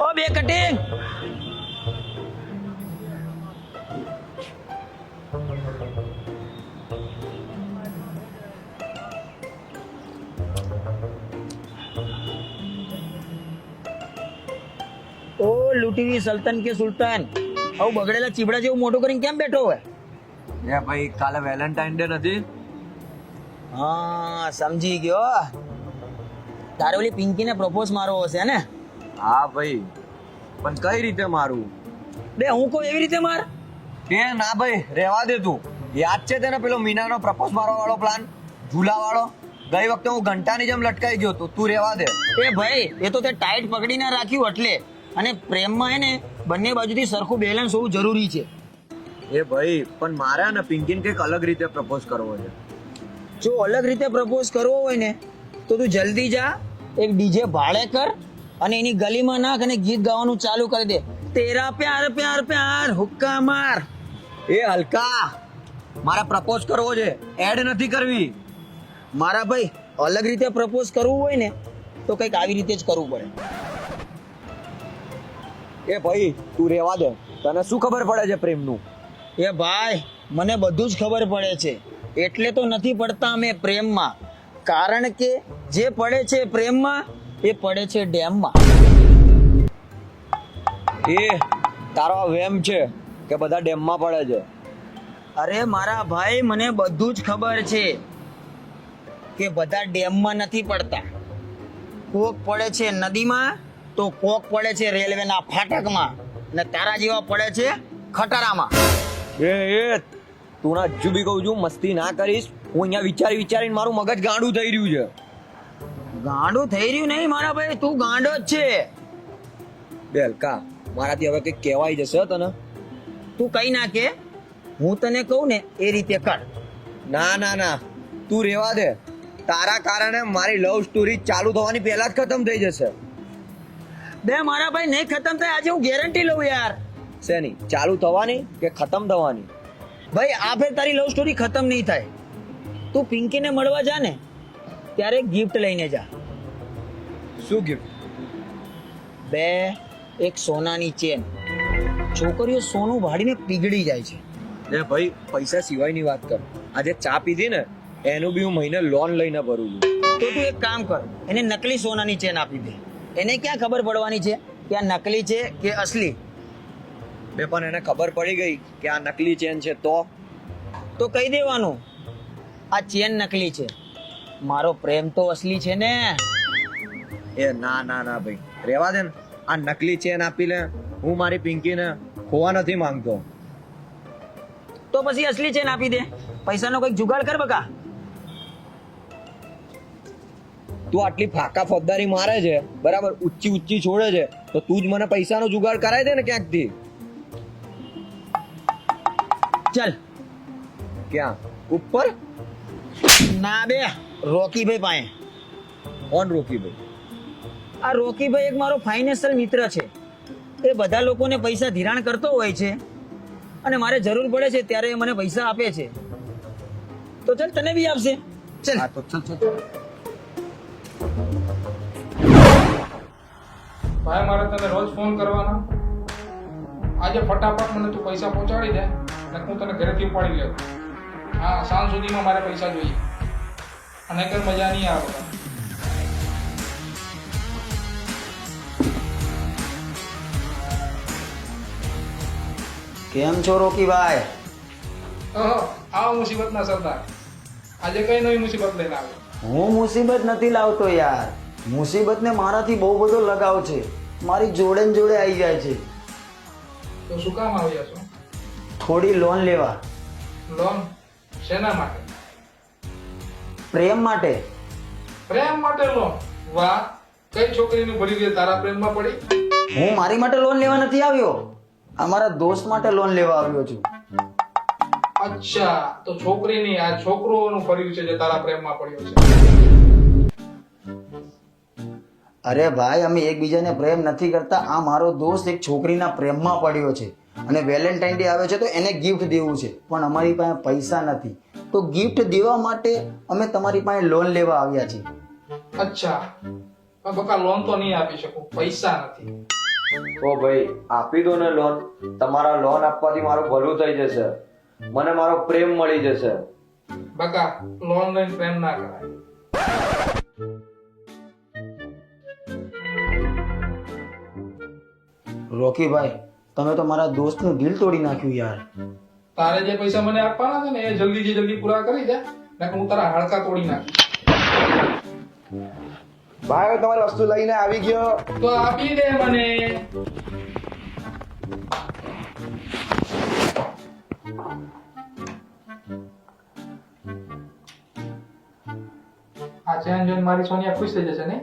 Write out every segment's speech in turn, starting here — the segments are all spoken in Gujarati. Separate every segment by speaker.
Speaker 1: ઓ બે કટિંગ ઓ લૂંટીની સલ્તન કે સુલતાન આવું બગડેલા ચીબડા જેવું મોટું કરીને કેમ બેઠો હોય?
Speaker 2: એ ભાઈ કાલે વેલેન્ટાઇન ડે નથી?
Speaker 1: હા સમજી ગયો. તારે ઓલી પિંકીને પ્રપોઝ મારવો હશે ને?
Speaker 2: હા ભાઈ, પણ કઈ રીતે મારું?
Speaker 1: બે હું કહું એવી રીતે માર.
Speaker 2: એ ના ભાઈ, રહેવા દે તું. યાદ છે તને પેલો મીનાનો પ્રપોઝ મારવા વાળો પ્લાન, ઝૂલા વાળો? ગઈ વખતે હું ઘંટાની જેમ લટકાઈ ગયો તો. તું રહેવા દે.
Speaker 1: એ ભાઈ એ તો તે ટાઈટ પકડીને રાખ્યું એટલે. અને પ્રેમમાં હે ને બંને બાજુથી સરખું બેલેન્સ હોવું જરૂરી છે.
Speaker 2: એ ભાઈ પણ મારે ને પિંકીને કંઈક અલગ રીતે પ્રપોઝ કરવો છે.
Speaker 1: જો અલગ રીતે પ્રપોઝ કરવો હોય ને તો તું જલ્દી જા, એક ડીજે ભાડે કર અને એની ગલીમાં નાખ અને ગીત ગાવાનું ચાલુ કરી દે. તેરા પ્યાર પ્યાર પ્યાર હુક્કા માર.
Speaker 2: એ હલકા, મારે પ્રપોઝ કરવો છે, એડ નથી કરવી.
Speaker 1: મારા ભાઈ અલગ રીતે પ્રપોઝ કરવું હોય ને તો કંઈક આવી રીતે જ કરવું પડે.
Speaker 2: એ ભાઈ તું રહેવા દે, તને શું ખબર પડે છે પ્રેમનું?
Speaker 1: એ ભાઈ મને બધું જ ખબર પડે છે, એટલે તો નથી પડતા અમે પ્રેમમાં. કારણ કે જે પડે છે પ્રેમમાં એ પડે છે ડેમમાં.
Speaker 2: એ તારો આ વેમ છે કે બધા ડેમમાં પડે છે?
Speaker 1: અરે મારા ભાઈ મને બધું જ ખબર છે કે બધા ડેમમાં નથી પડતા. કોક પડે છે નદીમાં તો કોક પડે છે રેલવેના ફાટકમાં અને તારા જેવા પડે છે ખટારામાં.
Speaker 2: એ તું ના હજુ બી કહું છું, મસ્તી ના કરીશ. હું અહીંયા વિચારીને મારું મગજ ગાંડું થઈ રહ્યું છે.
Speaker 1: ગાંડું થઈ રહ્યું નહીં મારા ભાઈ, તું ગાંડો જ છે.
Speaker 2: બે હલકા, મારાથી હવે કંઈક કહેવાય જશે તને?
Speaker 1: તું કઈ ના કે, હું તને કહું ને એ રીતે કર.
Speaker 2: ના ના ના, તું રહેવા દે. તારા કારણે મારી લવ સ્ટોરી ચાલુ થવાની પહેલા જ ખતમ થઈ જશે.
Speaker 1: બે મારા ભાઈ નહીં ખતમ થાય, આજે હું ગેરંટી લઉં યાર.
Speaker 2: શેની ચાલુ થવાની કે ખતમ થવાની?
Speaker 1: ભાઈ આ ફેર તારી લવ સ્ટોરી ખતમ નહીં થાય. તું પિંકીને મળવા જા ને ત્યારે ગિફ્ટ લઈને જા.
Speaker 2: શું ગિફ્ટ?
Speaker 1: બે એક સોનાની ચેન. છોકરીઓ સોનું ભાડીને પીગળી જાય છે.
Speaker 2: એ ભાઈ પૈસા સિવાયની વાત કર. આજે ચા પીધી ને એનું બી હું મહિને લોન લઈને ભરું છું.
Speaker 1: તો તું એક કામ કર, એને નકલી સોનાની ચેન આપી દે. એને ક્યાં ખબર પડવાની છે કે આ નકલી છે કે અસલી?
Speaker 2: બે પણ એને ખબર પડી ગઈ કે આ નકલી ચેન છે
Speaker 1: તો કહી દેવાનું આ ચેન નકલી છે, મારો પ્રેમ તો અસલી છે ને.
Speaker 2: એ ના ના ના ભાઈ, રહેવા દે ને. આ નકલી ચેન આપી લે. હું મારી પિંકીને ખોવા નથી માંગતો.
Speaker 1: તો પછી અસલી ચેન આપી દે. પૈસાનો કંઈક જુગાડ કર બકા.
Speaker 2: તું આટલી ફાકા ફોજદારી મારે છે, બરાબર, ઊંચી છોડે છે, તો તું જ મને પૈસાનો જુગાડ કરાવી દે ને ક્યાંકથી.
Speaker 1: ચાલ.
Speaker 2: ક્યાં ઉપર?
Speaker 1: ના બે, રોકીભાઈ પાસે.
Speaker 2: કોણ રોકીભાઈ?
Speaker 1: આ રોકીભાઈ એક મારો ફાઇનાન્શિયલ મિત્ર છે. એ બધા લોકોને પૈસા ધિરાણ કરતો હોય છે અને મારે જરૂર પડે છે ત્યારે એ મને પૈસા આપે છે. તો ચાલ તને બી આપશે. ચાલ.
Speaker 2: હા તો ચલ.
Speaker 3: ભાઈ મારે તને રોજ ફોન કરવાનો. આજે ફટાફટ મને તું પૈસા પહોંચાડી દે અને હું તને ઘરેથી ઉપાડી લઉં. હા, સાંજ સુધીમાં મારે પૈસા જોઈએ અને કંઈ મજા નહીં આવે.
Speaker 1: કેમ છો રોકીભાઈ?
Speaker 3: આવો મુસીબતના સરદાર. આજે કઈ નવી મુસીબત લઈને આવ્યો?
Speaker 1: હું મુસીબત નથી લાવતો યાર. મુસીબતને મારાથી બહુ બધો લગાવ છે. મારી જોડે ને જોડે આવી જાય છે.
Speaker 3: તો શું કામ આવ્યા છો?
Speaker 1: થોડી લોન લેવા.
Speaker 3: લોન શેના માટે?
Speaker 1: પ્રેમ માટે.
Speaker 3: પ્રેમ માટે લોન? વાહ, કઈ છોકરીને ભરી દે તારા પ્રેમમાં પડી?
Speaker 1: હું મારી માટે લોન લેવા નથી આવ્યો, અમારા દોસ્ત માટે લોન લેવા આવ્યો છું.
Speaker 3: અચ્છા, તો છોકરી નહીં, આ છોકરોનું ફર્યું છે જે તારા પ્રેમમાં પડ્યો છે.
Speaker 1: અરે ભાઈ અમે એકબીજાને પ્રેમ નથી કરતા. આ મારો દોસ્ત એક છોકરીના પ્રેમમાં પડ્યો છે અને વેલેન્ટાઇન ડે આવે છે તો એને ગિફ્ટ દેવું છે, પણ અમારી પાસે પૈસા નથી. તો ગિફ્ટ દેવા માટે અમે તમારી પાસે લોન લેવા આવ્યા છીએ.
Speaker 3: અચ્છા, પણ બકા લોન તો નહીં આપી શકું, પૈસા નથી.
Speaker 2: ઓ ભાઈ આપી દો ને લોન. તમારા લોન આપવાથી મારું ભલું થઈ જશે, મને મારો પ્રેમ મળી જશે.
Speaker 3: બકા લોન લઈને પ્રેમ ના કરાય.
Speaker 1: રોકીભાઈ, તમે તો મારા દોસ્તનું દિલ તોડી નાખ્યું યાર.
Speaker 3: તારે જે પૈસા મને આપવાના છે ને એ જલ્દીથી જલ્દી પૂરા કરી દે, નકર હું તારા હાડકા તોડી નાખીશ.
Speaker 4: ભાઈ તમારી વસ્તુ લઈને આવી ગયો.
Speaker 3: તો આપી દે મને. આ ચેન જોઈને મારી સોનિયા ખુશ થઈ જશે ને.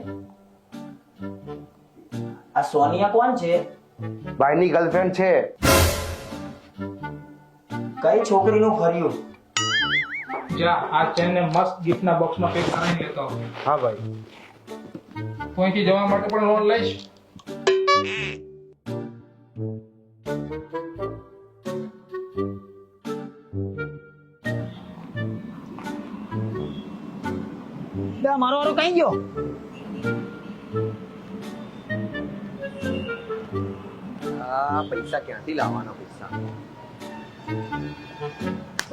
Speaker 1: આ સોનિયા કોણ છે?
Speaker 4: ભાઈની ગર્લફ્રેન્ડ છે.
Speaker 1: કઈ છોકરીનું ખર્યું?
Speaker 3: જા આ ચેન ને મસ્ત ગિફ્ટના બોક્સમાં પેક કરાવી લેતો આવ.
Speaker 4: હા ભાઈ.
Speaker 3: હું અહીંથી જવા માટે પણ લોન લઈશ.
Speaker 1: બે મારો વારો કઈ ગયો?
Speaker 2: આ પૈસા ક્યાંથી લાવવાના પૈસા?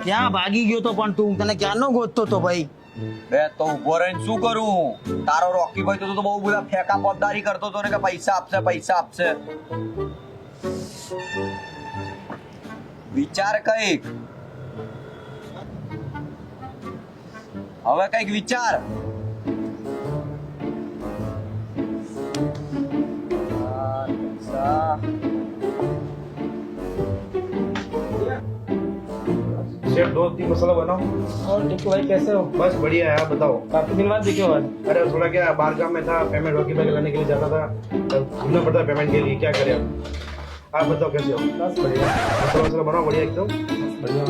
Speaker 1: ક્યાં ભાગી ગયો તો પણ તું? તને ક્યાંનો ગોતતો તો ભાઈ?
Speaker 2: બે તો ઉભો રહીને શું કરું? તારો રોકી ભાઈ તો બહુ બધા ફેંકા પદ્દારી કરતો હતો ને કે પૈસા આપશે પૈસા આપશે. વિચાર કઈક, હવે કઈક વિચાર.
Speaker 4: सेठ 2-3 मसाला बनाओ.
Speaker 5: और टिक्कू भाई कैसे हो?
Speaker 4: बस बढ़िया है. आप बताओ.
Speaker 5: काफी दिन बाद दिखे हो आज.
Speaker 4: अरे थोड़ा क्या बाहर काम में था, पेमेंट रॉकी भाई लगाने के लिए जाता था, तब घूमना पड़ता है पेमेंट के लिए. क्या करें अब? आप बताओ कैसे हो?
Speaker 5: बस बढ़िया.
Speaker 4: मसाला वसाला बनाओ बढ़िया एकदम.
Speaker 5: बढ़िया.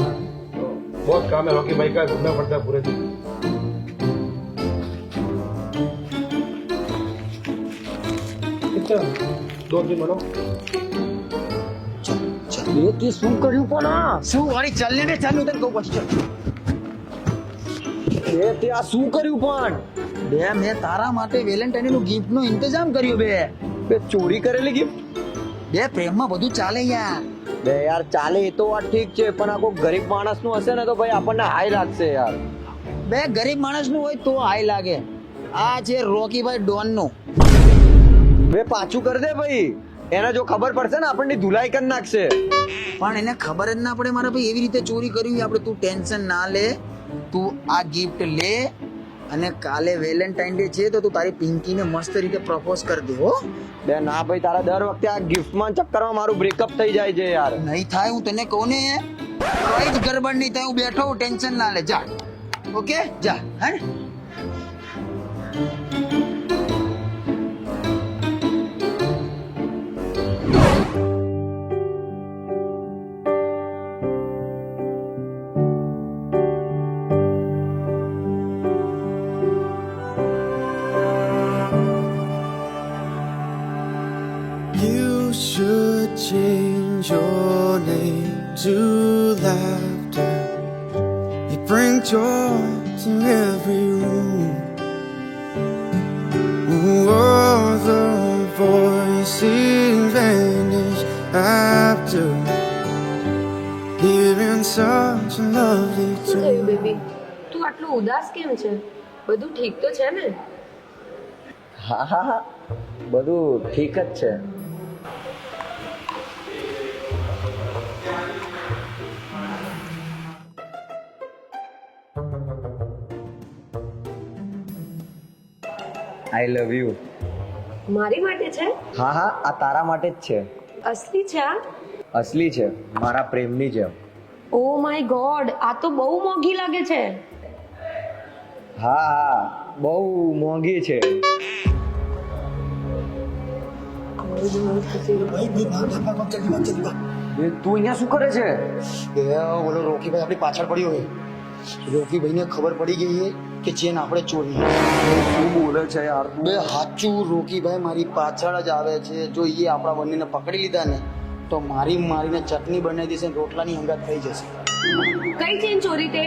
Speaker 4: तो बहुत काम है रॉकी भाई का, घूमना पड़ता है पूरे दिन.
Speaker 5: कितना?
Speaker 4: 2-3 बनाओ.
Speaker 1: એ તે શું કર્યું પણ? શું વાળી ચાલને ને ચાલુ તને કહું પછી.
Speaker 2: એ તે આ શું કર્યું પણ?
Speaker 1: બે મેં તારા માટે વેલેન્ટાઇન નું ગિફ્ટ નો ઇંતજામ કર્યો બે.
Speaker 2: બે ચોરી કરેલી ગિફ્ટ?
Speaker 1: બે પ્રેમમાં બધું ચાલે યાર.
Speaker 2: બે યાર ચાલે એ તો વાત ઠીક છે, પણ આ કોઈ ગરીબ માણસ નું હશે ને તો ભાઈ આપણને હાઈ લાગશે યાર.
Speaker 1: બે ગરીબ માણસ નું હોય તો હાઈ લાગે. આ છે રોકીભાઈ ડોન નું.
Speaker 2: બે પાછું કરી દે ભાઈ, એને જો ખબર પડશે ને આપણને ધુલાઈ કરી નાખશે.
Speaker 1: પણ એને ખબર જ ના પડે મારા ભાઈ એવી રીતે ચોરી કર્યું. આપણે તું ટેન્શન ના લે, તું આ ગિફ્ટ લે અને કાલે વેલેન્ટાઇન ડે છે તો તું તારી પિંકીને મસ્ત રીતે પ્રપોઝ કરી દે હો.
Speaker 2: બે ના ભાઈ, તારા દર વખતે આ ગિફ્ટમાં ચક્કરમાં મારું બ્રેકઅપ થઈ જાય છે યાર.
Speaker 1: નહીં થાય, હું તને કહું ને કઈ જ ગડબડ નહીં થાય. હું બેઠો હું, ટેન્શન ના લે. જા ઓકે જા. હે
Speaker 6: You should change your name to laughter. You bring joy to every room. All the voices vanish after hearing such a lovely
Speaker 7: શું થયું
Speaker 6: tune.
Speaker 7: બેબી? તું આટલું ઉદાસ કેમ છે? બધું ઠીક તો છે ને?
Speaker 2: હા હા હા, બધું ઠીક જ છે. આઈ લવ યુ.
Speaker 7: મારી માટે છે?
Speaker 2: હા હા, આ તારા માટે જ છે.
Speaker 7: અસલી છે આ?
Speaker 2: અસલી છે, મારા પ્રેમની છે.
Speaker 7: ઓ માય ગોડ, આ તો બહુ મોંઘી લાગે છે.
Speaker 2: હા હા, બહુ મોંઘી છે. એ તું અહીંયા શું કરે છે?
Speaker 1: ઓલો રોકીભાઈ આપણી પાછળ પડ્યો હોય. રોકીભાઈને ખબર પડી ગઈ છે કે ચેન આપણે ચોરી.
Speaker 2: શું બોલે છે યાર તું?
Speaker 1: બે હાચું રોકીભાઈ મારી પાછળ જ આવે છે. જો એ આપણા બંનેને પકડી લીધા ને તો મારીને ચટણી બનાવી દેશે ને રોટલાની હંગાત થઈ જશે.
Speaker 7: કઈ ચેન ચોરી તે?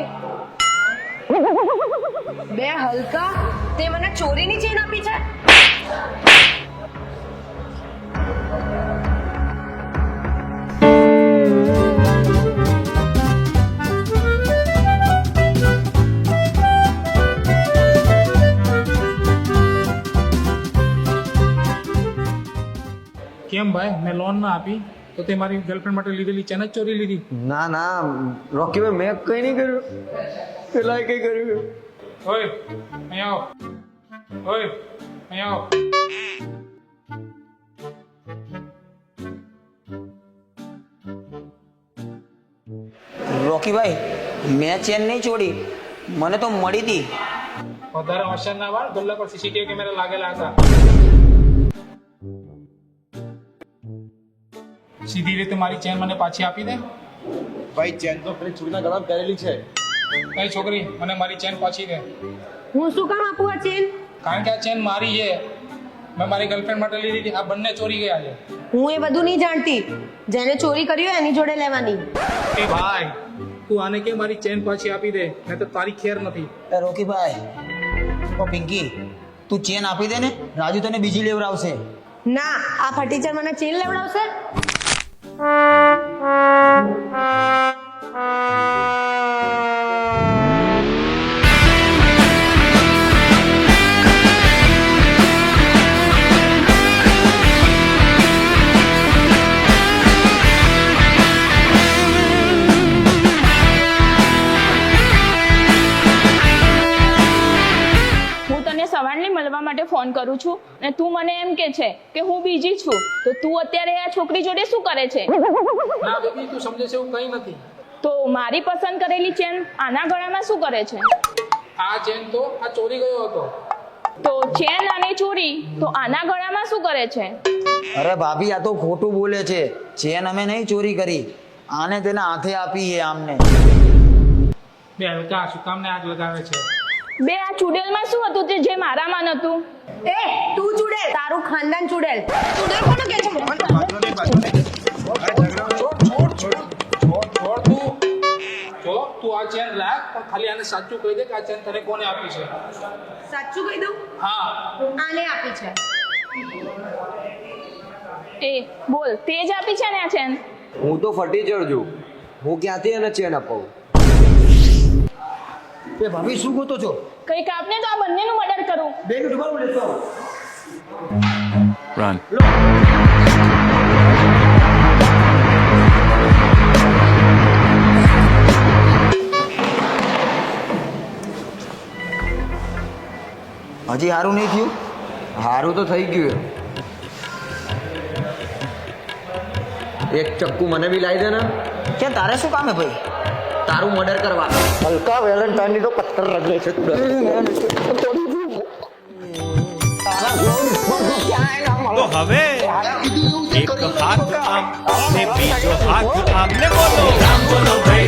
Speaker 7: બે હલકા, તે મને ચોરીની ચેન આપી છે?
Speaker 3: કેમ ભાઈ મેં લોન ના આપી તો તે મારી ગર્લફ્રેન્ડ માટે લીધેલી ચેન જ ચોરી લીધી?
Speaker 2: ના રોકીભાઈ મેં કઈ નહીં કર્યું, પેલા કઈ કર્યું.
Speaker 3: ઓય અહીંયા આવો, ઓય અહીંયા આવો.
Speaker 1: રોકીભાઈ મેં ચેન નહીં છોડી, મને તો મળી હતી.
Speaker 3: વધારે હોશિયાર ના બાર, ગલ્લા પર સીસીટીવી કેમેરા લાગેલા હતા. સીધી રીતે મારી ચેન મને પાછી આપી દે.
Speaker 4: ભાઈ ચેન તો પેલી છોકરીના ગળામાં પહેરેલી છે.
Speaker 3: કઈ છોકરી, મને મારી ચેન પાછી દે.
Speaker 7: હું શું કામ આપું આ ચેન?
Speaker 3: કારણ કે આ ચેન મારી છે, મેં મારી ગર્લફ્રેન્ડ માટે લીધી હતી. આ બંને ચોરી ગયા છે.
Speaker 7: હું એ બધું નહીં જાણતી. જેને ચોરી કરી હોય એની જોડે લેવાની.
Speaker 3: એ ભાઈ તું આને કે મારી ચેન પાછી આપી દે, નહીં તો તારી ખેર નથી.
Speaker 1: એ રોકીભાઈ, ઓ પિંકી, તું ચેન આપી દે ને, રાજુ તને બીજી લેવડાવશે.
Speaker 7: ના, આ ફટીચર મને ચેન લેવડાવશે.
Speaker 8: હું તને સવારની મળવા માટે ફોન કરું છું અને તું મને એમ કે છે કે હું બીજી છું, તો તું અત્યારે આ છોકરી જોડે શું કરે છે?
Speaker 3: ના બેબી, તું સમજે છે એવું કંઈ નથી.
Speaker 8: તો મારી પસંદ કરેલી ચેન આના ગળામાં શું કરે છે?
Speaker 3: આ ચેન તો આ ચોરી ગયો હતો.
Speaker 8: તો ચેન અને ચોરી તો આના ગળામાં શું કરે છે?
Speaker 1: અરે ભાભી, આ તો ખોટું બોલે છે. ચેન અમે નહીં ચોરી કરી, આને તેના હાથે આપી છે આમને.
Speaker 3: બે હલકા શું કામને આગ લગાવે છે?
Speaker 8: બે આ ચુડેલમાં શું હતું તે જે મારામાં નહોતું?
Speaker 7: એ તું ચુડેલ, તારું ખાનદાન ચુડેલ. ચુડેલ કોને કહે છે?
Speaker 3: છોડ તું. જો તું આ ચેન રાખ, પણ ખાલી આને સાચું કહી દે કે આ ચેન તને કોને આપી છે.
Speaker 7: સાચું કહી દઉં?
Speaker 3: હા.
Speaker 7: આને આપી છે.
Speaker 8: એ બોલ, તે જ આપી છે ને આ ચેન?
Speaker 2: હું તો ફટીચર છું, હું ક્યાંથી એને ચેન અપાવું?
Speaker 1: એ ભાભી શું ગોતો છો?
Speaker 8: કંઈક આપને તો આ બંનેનું મર્ડર કરું.
Speaker 1: બે મિનિટ ઉભા રહો, લેતો આવો.
Speaker 6: Run.
Speaker 1: હજી સારું નહીં થયું?
Speaker 2: હારું તો થઈ ગયું. એક ચક્કુ મને બી લાવી દે ને,
Speaker 1: કે તારે શું કામ હે ભાઈ?
Speaker 2: તારું મર્ડર કરવા. હલકા વેલેન્ટાઇનની તો પથ્થર રગડે છે તું.
Speaker 9: તો હવે એક હાથ આમ ને બીજો હાથ આમને બોલો રામ બોલો ભાઈ